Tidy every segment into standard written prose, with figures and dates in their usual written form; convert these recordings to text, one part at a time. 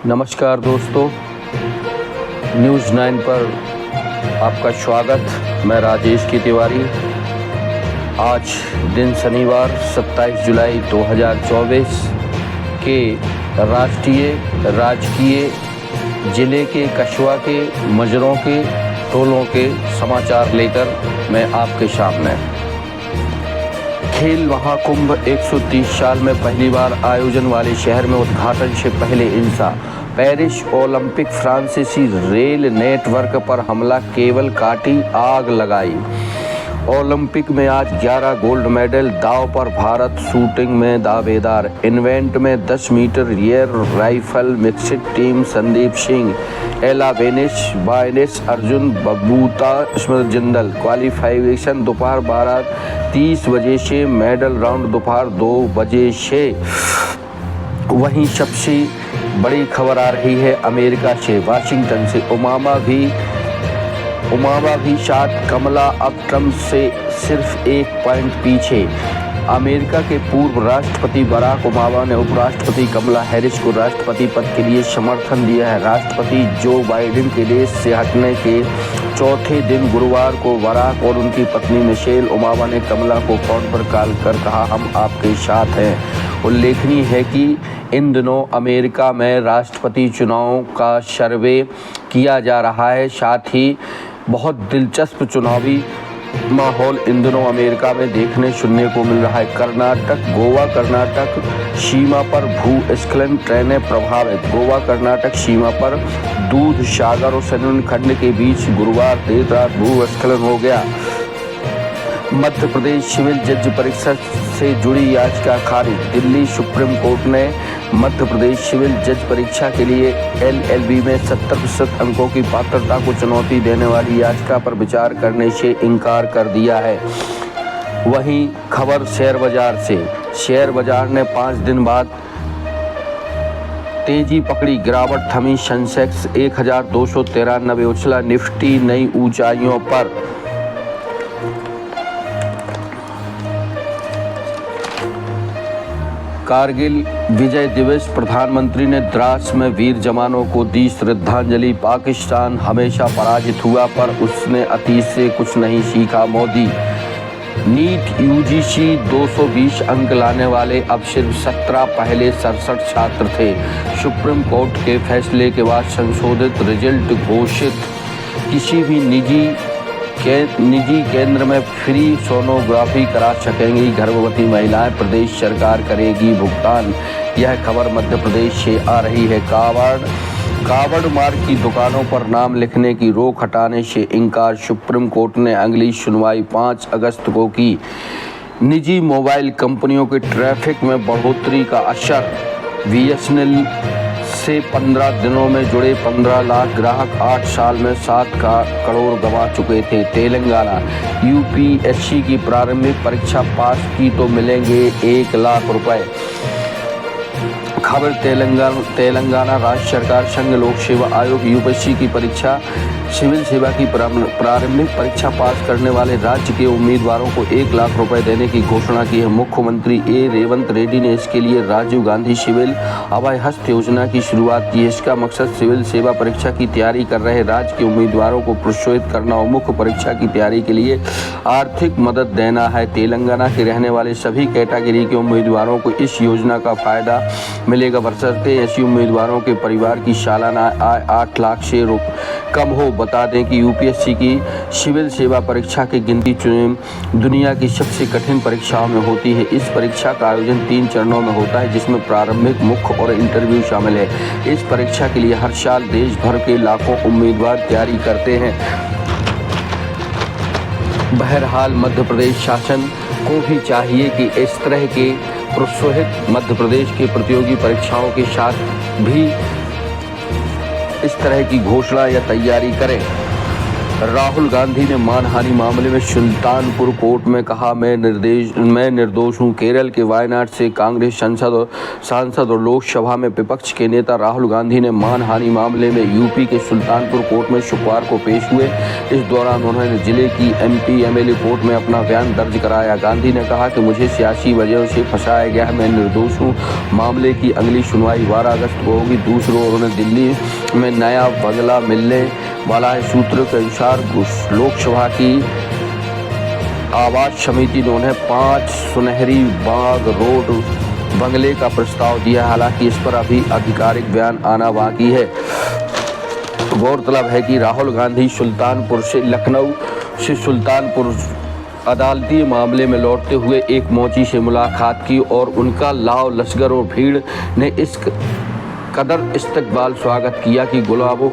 नमस्कार दोस्तों, न्यूज़ 9 पर आपका स्वागत। मैं राजेश की तिवारी। आज दिन शनिवार 27 जुलाई 2024 के राष्ट्रीय राजकीय जिले के कछवा के मजरों के टोलों के समाचार लेकर मैं आपके सामने। खेल महाकुंभ 130 साल में पहली बार आयोजन वाले शहर में उद्घाटन से पहले हिंसा। पेरिस ओलंपिक फ्रांसीसी रेल नेटवर्क पर हमला, केबल काटी, आग लगाई। ओलंपिक में आज 11 गोल्ड मेडल दांव पर, भारत शूटिंग में दावेदार। इवेंट में 10 metre air rifle mixed team Sandeep Singh, एला बाइनेस, अर्जुन बबूता, स्मृति जिंदल। क्वालिफिकेशन दोपहर 12:30 बजे से, मेडल राउंड दोपहर 2 बजे से। वहीं सबसे बड़ी खबर आ रही है अमेरिका से, वाशिंगटन से। ओबामा भी साथ, कमला अब ट्रंप से सिर्फ 1 पॉइंट पीछे। अमेरिका के पूर्व राष्ट्रपति बराक ओबामा ने उपराष्ट्रपति कमला हैरिस को राष्ट्रपति पद के लिए समर्थन दिया है। राष्ट्रपति जो बाइडेन के देश से हटने के चौथे दिन गुरुवार को बराक और उनकी पत्नी मिशेल ओबामा ने कमला को फोन पर कॉल कर कहा, हम आपके साथ हैं। उल्लेखनीय है कि इन दिनों अमेरिका में राष्ट्रपति चुनाव का सर्वे किया जा रहा है। साथ ही बहुत दिलचस्प चुनावी माहौल इन दिनों अमेरिका में देखने सुनने को मिल रहा है। गोवा कर्नाटक सीमा पर भूस्खलन, ट्रेनें प्रभावित। गोवा कर्नाटक सीमा पर दूध सागर और सनन खंड के बीच गुरुवार देर रात भूस्खलन हो गया। मध्य प्रदेश सिविल जज परीक्षा से जुड़ी याचिका खारिज। दिल्ली सुप्रीम कोर्ट ने मध्य प्रदेश सिविल जज परीक्षा के लिए LLB में 70% अंकों की पात्रता को चुनौती देने वाली याचिका पर विचार करने से इनकार कर दिया है। वहीं खबर शेयर बाजार से। शेयर बाजार ने 5 दिन बाद तेजी पकड़ी, गिरावट थमी। सेंसेक्स 1293 उछला, निफ्टी नई ऊंचाइयों पर। कारगिल विजय दिवस, प्रधानमंत्री ने द्रास में वीर जवानों को दी श्रद्धांजलि। पाकिस्तान हमेशा पराजित हुआ पर उसने अतीत से कुछ नहीं सीखा, मोदी। नीट UGC 220 अंक लाने वाले अब सिर्फ 17, पहले 67 छात्र थे। सुप्रीम कोर्ट के फैसले के बाद संशोधित रिजल्ट घोषित। किसी भी निजी केंद्र में फ्री सोनोग्राफी करा सकेंगी गर्भवती महिलाएं, प्रदेश सरकार करेगी भुगतान। यह खबर मध्य प्रदेश से आ रही है। कावड़ मार्ग की दुकानों पर नाम लिखने की रोक हटाने से इनकार, सुप्रीम कोर्ट ने अगली सुनवाई 5 अगस्त को की। निजी मोबाइल कंपनियों के ट्रैफिक में बढ़ोतरी का असर। BSNL से 15 दिनों में जुड़े 15 लाख ग्राहक 8 साल में 7 करोड़ गंवा चुके थे। तेलंगाना UPSC की प्रारंभिक परीक्षा पास की तो मिलेंगे 1 लाख रुपए। खबर तेलंगाना राज्य सरकार संघ लोक सेवा आयोग UPSC की परीक्षा सिविल सेवा की प्रारंभिक परीक्षा पास करने वाले राज्य के उम्मीदवारों को 1 लाख रुपए देने की घोषणा की है। मुख्यमंत्री रेवंत रेड्डी ने इसके लिए राजीव गांधी सिविल अभय हस्त योजना की शुरुआत की है। इसका मकसद सिविल सेवा परीक्षा की तैयारी कर रहे राज्य के उम्मीदवारों को प्रोत्साहित करना और मुख्य परीक्षा की तैयारी के लिए आर्थिक मदद देना है। तेलंगाना के रहने वाले सभी कैटेगरी के उम्मीदवारों को इस योजना का फायदा मिलेगा, बशर्ते ऐसे उम्मीदवारों के परिवार की सालाना आय 8 लाख से कम हो। बता दें कि UPSC की सिविल सेवा परीक्षा की गिनती दुनिया की सबसे कठिन परीक्षाओं में होती है। इस परीक्षा का आयोजन 3 चरणों में होता है, जिसमें प्रारंभिक, मुख्य और इंटरव्यू शामिल है। इस परीक्षा के लिए हर साल देश भर के लाखों उम्मीदवार तैयारी करते हैं। बहरहाल मध्य प्रदेश शासन को भी चाहिए कि इस तरह के प्रोत्साहित मध्य प्रदेश के प्रतियोगी परीक्षाओं के साथ भी इस तरह की घोषणा या तैयारी करें। राहुल गांधी ने मानहानि मामले में सुल्तानपुर कोर्ट में कहा, मैं निर्दोष हूं। केरल के वायनाड से कांग्रेस सांसद और लोकसभा में विपक्ष के नेता राहुल गांधी ने मानहानि मामले में यूपी के सुल्तानपुर कोर्ट में शुक्रवार को पेश हुए। इस दौरान उन्होंने जिले की MP MLA कोर्ट में अपना बयान दर्ज कराया। गांधी ने कहा कि मुझे सियासी वजहों से फंसाया गया है, मैं निर्दोष हूँ। मामले की अगली सुनवाई 12 अगस्त को होगी। दूसरी ओर उन्हें दिल्ली में नया बंगला मिलने वाला है। सूत्रों के अनुसार लोकसभा की आवास समिति ने उन्हें 5 सुनहरी बाग रोड बंगले का प्रस्ताव दिया। हालांकि इस पर अभी आधिकारिक बयान आना बाकी है। गौरतलब है कि राहुल गांधी सुल्तानपुर से लखनऊ से सुल्तानपुर अदालती मामले में लौटते हुए एक मौची से मुलाकात की और उनका लाव लश्कर और भीड़ ने इस कदर इस्तकबाल स्वागत किया कि गुलाबों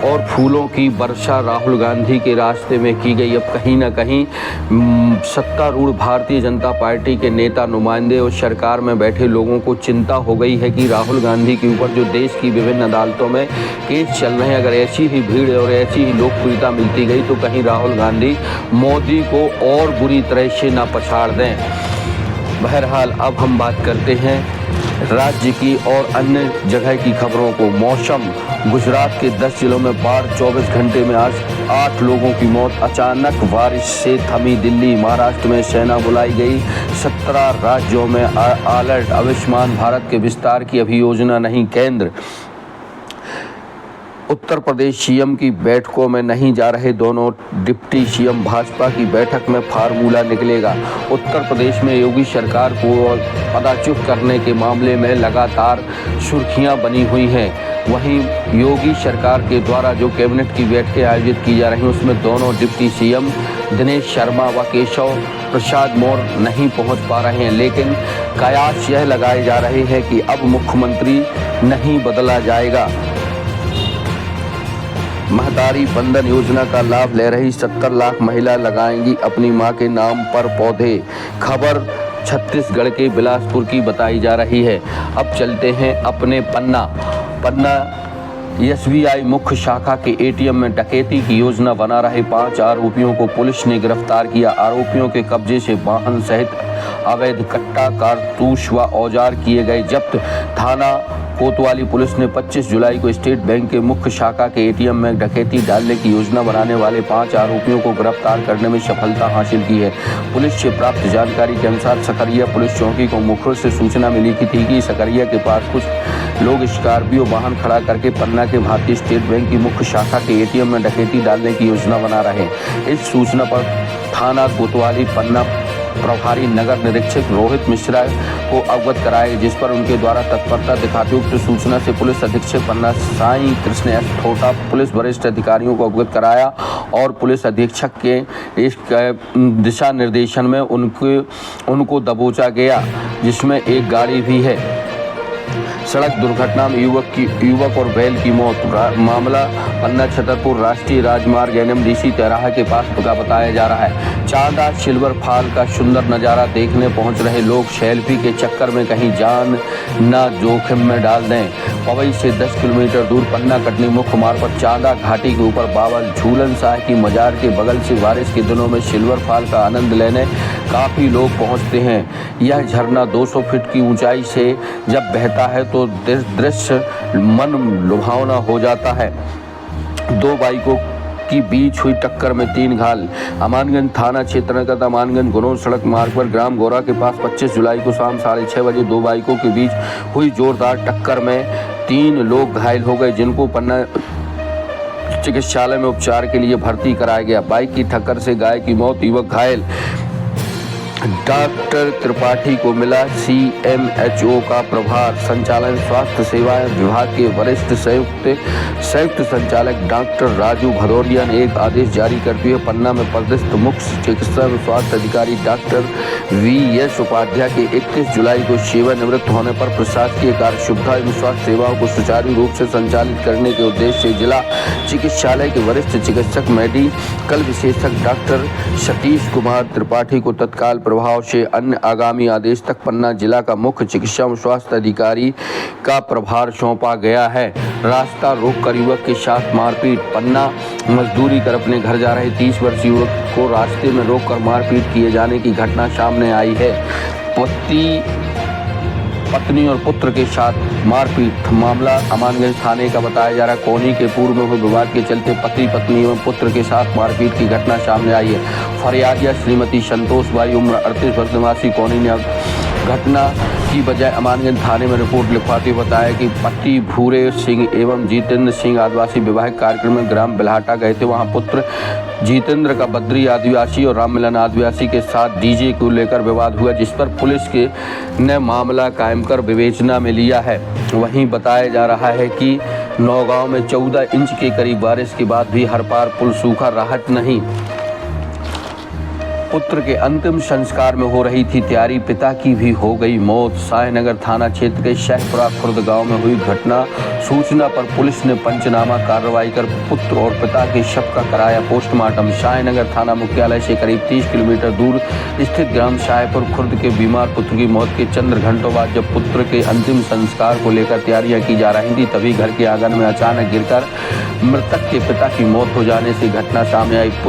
और फूलों की वर्षा राहुल गांधी के रास्ते में की गई। अब कहीं ना कहीं सत्तारूढ़ भारतीय जनता पार्टी के नेता, नुमाइंदे और सरकार में बैठे लोगों को चिंता हो गई है कि राहुल गांधी के ऊपर जो देश की विभिन्न अदालतों में केस चल रहे हैं, अगर ऐसी ही भीड़ और ऐसी ही लोकप्रियता मिलती गई तो कहीं राहुल गांधी मोदी को और बुरी तरह से ना पछाड़ दें। बहरहाल अब हम बात करते हैं राज्य की और अन्य जगह की खबरों को। मौसम, गुजरात के 10 जिलों में बाढ़, 24 घंटे में आज 8 लोगों की मौत। अचानक बारिश से थमी दिल्ली, महाराष्ट्र में सेना बुलाई गई। 17 राज्यों में अलर्ट। आयुष्मान भारत के विस्तार की अभी योजना नहीं, केंद्र। उत्तर प्रदेश CM की बैठकों में नहीं जा रहे दोनों डिप्टी CM, भाजपा की बैठक में फार्मूला निकलेगा। उत्तर प्रदेश में योगी सरकार को पदाच्युत करने के मामले में लगातार सुर्खियां बनी हुई हैं। वहीं योगी सरकार के द्वारा जो कैबिनेट की बैठकें आयोजित की जा रही हैं उसमें दोनों डिप्टी CM दिनेश शर्मा व केशव प्रसाद मौर्य नहीं पहुंच पा रहे हैं। लेकिन कयास यह लगाए जा रहे हैं कि अब मुख्यमंत्री नहीं बदला जाएगा। महतारी बंधन योजना का लाभ ले रही 70 लाख महिला लगाएंगी अपनी मां के नाम पर पौधे। खबर छत्तीसगढ़ के बिलासपुर की बताई जा रही है। अब चलते हैं अपने पन्ना SBI मुख्य शाखा के ATM में डकैती की योजना बना रहे 5 आरोपियों को पुलिस ने गिरफ्तार किया। आरोपियों के कब्जे से वाहन सहित अवैध कट्टा, कारतूस व औजार किए गए जब्त। थाना कोतवाली पुलिस ने 25 जुलाई को स्टेट बैंक के मुख्य शाखा के ATM में डकैती डालने की योजना बनाने वाले 5 आरोपियों को गिरफ्तार करने में सफलता हासिल की है। पुलिस से प्राप्त जानकारी के अनुसार सकरिया पुलिस चौकी को मुखर से सूचना मिली थी कि सकरिया के पास कुछ लोग स्कॉर्पियो वाहन खड़ा करके पन्ना के भारतीय स्टेट बैंक की मुख्य शाखा के ATM में डकैती डालने की योजना बना रहे हैं। इस सूचना पर थाना कोतवाली पन्ना प्रभारी नगर निरीक्षक रोहित मिश्रा को अवगत कराया, जिस पर उनके द्वारा तत्परता दिखाते उक्त सूचना से पुलिस अधीक्षक पन्ना साई कृष्ण एस ठोटा पुलिस वरिष्ठ अधिकारियों को अवगत कराया और पुलिस अधीक्षक के इस दिशा निर्देशन में उनको दबोचा गया, जिसमें एक गाड़ी भी है। सड़क दुर्घटना में युवक और बैल की मौत। मामला पन्ना छतरपुर राष्ट्रीय राजमार्ग NMDC 13 के पास का बताया जा रहा है। चांदा सिल्वर फॉल का सुंदर नज़ारा देखने पहुंच रहे लोग सेल्फी के चक्कर में कहीं जान न जोखिम में डाल दें। पवई से 10 किलोमीटर दूर पन्ना कटनी मुख्य मार्ग पर चांदा घाटी के ऊपर बाबा झूलन शाह की मजार के बगल से बारिश के दिनों में सिल्वर फॉल का आनंद लेने काफ़ी लोग पहुंचते हैं। यह झरना 200 फीट की ऊंचाई से जब बहता है तो दृश्य मन लुभावना हो जाता है। 2 बाइकों की बीच हुई टक्कर में 3 घायल। अमानगंज थाना क्षेत्र अंतर्गत अमानगंज गुनौर सड़क मार्ग पर ग्राम गोरा के पास 25 जुलाई को शाम 6:30 बजे 2 बाइकों के बीच हुई जोरदार टक्कर में 3 लोग घायल हो गए, जिनको पन्ना चिकित्सालय में उपचार के लिए भर्ती कराया गया। बाइक की टक्कर से गाय की मौत, युवक घायल। डॉक्टर त्रिपाठी को मिला CMHO का प्रभार। संचालन स्वास्थ्य सेवाएं विभाग के वरिष्ठ संयुक्त संचालक डॉक्टर राजू भदौरिया ने एक आदेश जारी करते हुए पन्ना में पदस्थ मुख्य चिकित्सा व स्वास्थ्य अधिकारी डॉक्टर VS उपाध्याय के 31 जुलाई को सेवानिवृत्त होने पर प्रशासकीय कार्य सुविधा एवं स्वास्थ्य सेवाओं को सुचारू रूप से संचालित करने के उद्देश्य से जिला चिकित्सालय के वरिष्ठ चिकित्सक मेडिकल विशेषज्ञ डॉक्टर सतीश कुमार त्रिपाठी को तत्काल प्रभाव से अन्य आगामी आदेश तक पन्ना जिला का मुख्य चिकित्सा एवं स्वास्थ्य अधिकारी का प्रभार सौंपा गया है। रास्ता रोक कर युवक के साथ मारपीट। पन्ना मजदूरी कर अपने घर जा रहे 30 वर्षीय युवक को रास्ते में रोककर मारपीट किए जाने की घटना सामने आई है। पत्नी और पुत्र के साथ मारपीट। मामला अमानगंज थाने का बताया जा रहा है। कोनी के पूर्व में हुए विवाद के चलते पत्नी एवं पुत्र के साथ मारपीट की घटना सामने आई है। फरियादिया श्रीमती संतोष बाई उम्र 38 वर्ष निवासी कोनी ने घटना की बजाय अमानगंज थाने में रिपोर्ट लिखवाते हुए बताया कि पति भूरे सिंह एवं जितेंद्र सिंह आदिवासी वैवाहिक कार्यक्रम में ग्राम बिल्हाटा गए थे। वहां पुत्र जितेंद्र का बद्री आदिवासी और राममिलन आदिवासी के साथ डीजे को लेकर विवाद हुआ, जिस पर पुलिस ने मामला कायम कर विवेचना में लिया है। वहीं बताया जा रहा है कि नौगांव में 14 इंच के करीब बारिश के बाद भी हर पार पुल सूखा, राहत नहीं। पुत्र के अंतिम संस्कार में हो रही थी तैयारी, पिता की भी हो गई मौत। सायनगर थाना क्षेत्र के शहपुरा खुर्द गांव में हुई घटना। सूचना पर पुलिस ने पंचनामा कार्रवाई कर पुत्र और पिता के शव का कराया पोस्टमार्टम। सायनगर थाना मुख्यालय से करीब 30 किलोमीटर दूर स्थित ग्राम शाहपुर खुर्द के बीमार पुत्र की मौत के चंद घंटों बाद जब पुत्र के अंतिम संस्कार को लेकर तैयारियां की जा रही थी, तभी घर के आंगन में अचानक गिरकर मृतक के पिता की मौत हो जाने से घटना सामने आई।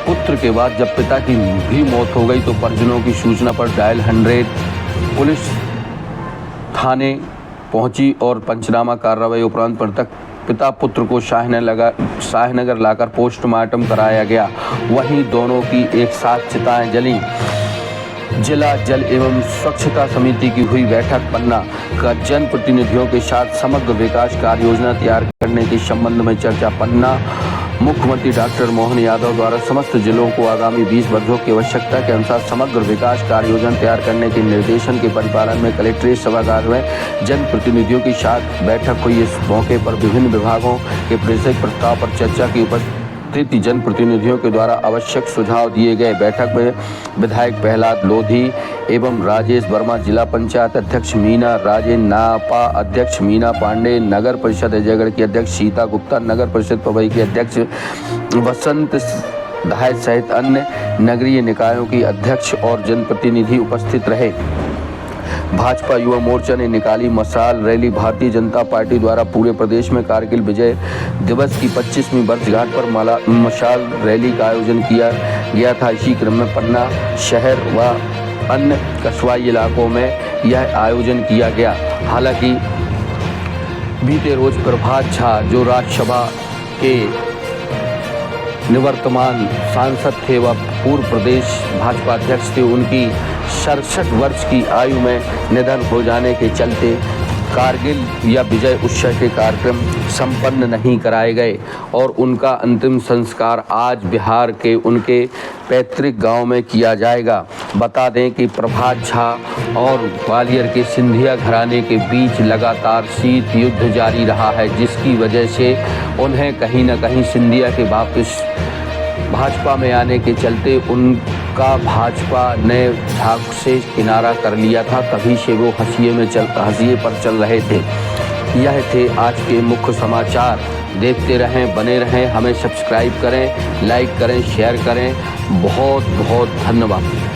पुत्र के बाद जब पिता की भी मौत हो गई तो परिजनों की सूचना पर डायल 100 पुलिस थाने पहुंची और पंचनामा कार्रवाई उपरांत मृतक पिता पुत्र को शाहनगर लाकर पोस्टमार्टम कराया गया। वहीं दोनों की एक साथ चिताएं जली। जिला जल एवं स्वच्छता समिति की हुई बैठक। पन्ना का जनप्रतिनिधियों के साथ समग्र विकास कार्य योजना तैयार करने के संबंध में चर्चा। पन्ना मुख्यमंत्री डॉक्टर मोहन यादव द्वारा समस्त जिलों को आगामी 20 वर्षों की आवश्यकता के अनुसार समग्र विकास कार्य योजना तैयार करने के निर्देशन के परिपालन में कलेक्ट्रेट सभागार में जनप्रतिनिधियों के साथ बैठक हुई। इस मौके पर विभिन्न विभागों के प्रेषित प्रस्ताव पर चर्चा की उपस्थित जनप्रतिनिधियों के द्वारा आवश्यक सुझाव दिए गए। बैठक में विधायक प्रहलाद लोधी एवं राजेश वर्मा, जिला पंचायत अध्यक्ष मीना राजे, नापा अध्यक्ष मीना पांडे, नगर परिषद अजयगढ़ की अध्यक्ष सीता गुप्ता, नगर परिषद पवई के अध्यक्ष वसंत धाय सहित अन्य नगरीय निकायों की अध्यक्ष और जनप्रतिनिधि उपस्थित रहे। भाजपा युवा मोर्चा ने निकाली मशाल रैली। भारतीय जनता पार्टी द्वारा पूरे प्रदेश में कारगिल विजय दिवस की 25वीं वर्षगांठ पर मशाल रैली का आयोजन किया गया था। इसी क्रम में पन्ना शहर व अन्य कस्बाई इलाकों में यह आयोजन किया गया। हालांकि बीते रोज प्रभात झा, जो राज्यसभा के निवर्तमान सांसद थे व पूर्व प्रदेश भाजपा अध्यक्ष थे, उनकी 67 वर्ष की आयु में निधन हो जाने के चलते कारगिल या विजय उत्सव के कार्यक्रम संपन्न नहीं कराए गए और उनका अंतिम संस्कार आज बिहार के उनके पैतृक गांव में किया जाएगा। बता दें कि प्रभात झा और ग्वालियर के सिंधिया घराने के बीच लगातार शीत युद्ध जारी रहा है, जिसकी वजह से उन्हें कहीं न कहीं सिंधिया के वापस भाजपा में आने के चलते उनका भाजपा ने झाग से किनारा कर लिया था। तभी से वो हंसिए पर चल रहे थे। यह थे आज के मुख्य समाचार। देखते रहें, बने रहें, हमें सब्सक्राइब करें, लाइक करें, शेयर करें। बहुत बहुत धन्यवाद।